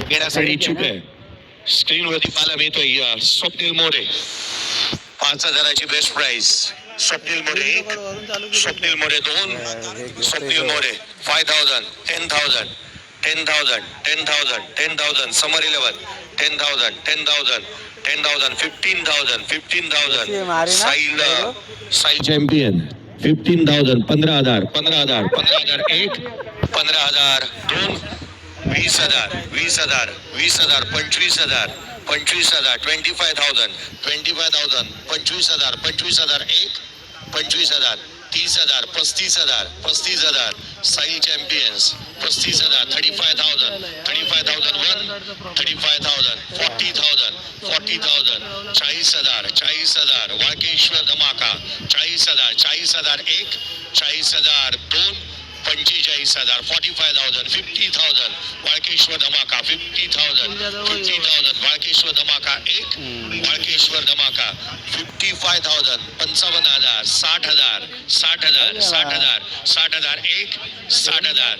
घेण्यासाठी इच्छुक आहे. स्क्रीनवरती पाहायला मिळतोय स्वप्नील मोरे 5,000ची बेस्ट प्राइस. स्वप्नील मोरे 1, स्वप्नील मोरे 2, स्वप्नील मोरे 5,000, 10,000, 10,000, 10,000, 10,000, समर 11, 10,000, 10,000, 10,000, 15,000, 15,000, साईल चॅम्पियन 15,000, 15,000, 15,000, 15,000 1, 15,000 2, 20,000, 20,000, 20,000, 25,000, 25,000, 25,000, 25,000, 25,000, 25,000 1, 25,000, 30,000, 35,000, 35,000, साईल चॅम्पियन्स 35,000, 35,000, 35,000 1, 35,000, 40,000, 40,000, 40,000, 40,000, वाळकेश्वर धमाका 40,000, 40,000 1, 40,000 2, 45,000, 45,000, 50,000, वाळकेश्वर धमाका 50,000, 50,000, वाळकेश्वर धमाका 1, वाळकेश्वर धमाका 55,000, 55,000, 60,000, 60,000, 60,000, 60,000 1, 60,000,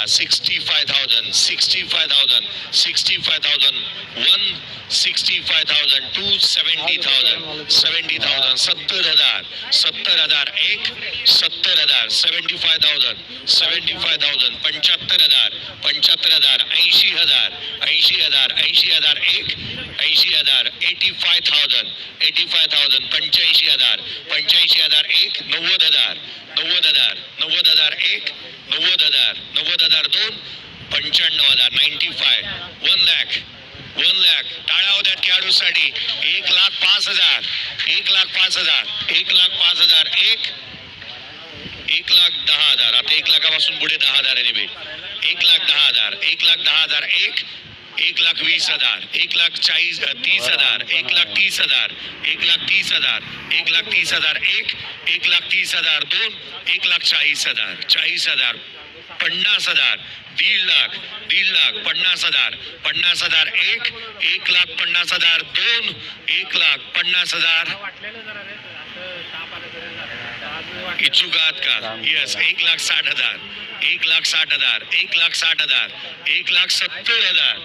65,000, 65,000, 65,000, 65,000 1, 65,000 2, 70,000, 70,000, 70,000, 70,000 1, 70,000, 75,000, 75,000, 75,000, 75,000, 80,000, 80,000, 80,000 1, 80,000, 85,000, 85,000, 85,000, 85,000 1, 90,000, 90,000, 90,000 1, 90,000, 90,000 2, 95,000, 95, 1 lakh, 1 lakh. टाळ्या होत्यात खेळाडूसाठी. 1,05,000, 1,05,000, 1,05,000 1, 1,10,000. आता 1 लाखापासून पुढे 10,000 आहे बेट. 1,10,000, 1,10,000 1, 1,20,000, 1,30,000, 1,30,000, 1,30,000, 1,30,000 1, 1,30,000 2, 1,40,000, 40,000, 50,000, 1.5 लाख, 1.5 लाख, 50,000, 50,000 1, 1,50,000 2, 1,50,000. इच्छुक आहात का? यस. 1,60,000, 1,60,000, 1,60,000, 1,70,000,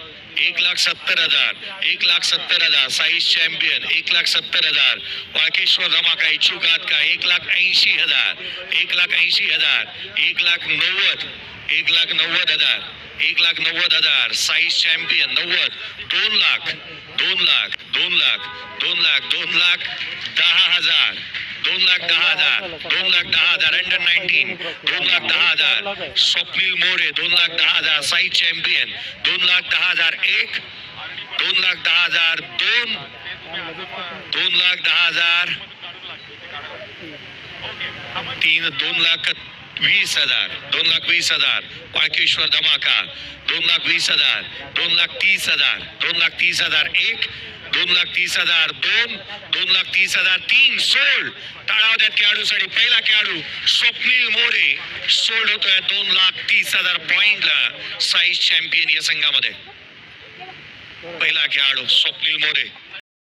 1,70,000, 1,70,000, साईज चॅम्पियन 1,70,000, वाळकेश्वर धमाका. इच्छुक आहात का? 1,80,000, 1,80,000, 1,90,000, 1,90,000, 1,90,000, size champion 90, 2 lakh, 2 lakh, 2 lakh, 2 lakh, 2,10,000, 2,10,000, 2,10,000, under 19, 2,10,000, Swapnil More 2,10,000, size champion 2,10,000 1, 2,10,000 2, 2,10,000 3, 2,20,000, 2,20,000, Walkeshwar धमाका 2,20,000, 2,30,000, 2,30,000 1, 2,30,000 2, 2,30,000 3, सोल्ड. टाळा होत्यात खेळाडूसाठी. पहिला खेळाडू स्वप्नील मोरे सोल्ड होतोय 2,30,000 पॉइंटला साईज चॅम्पियन या संघामध्ये. पहिला खेळाडू स्वप्नील मोरे.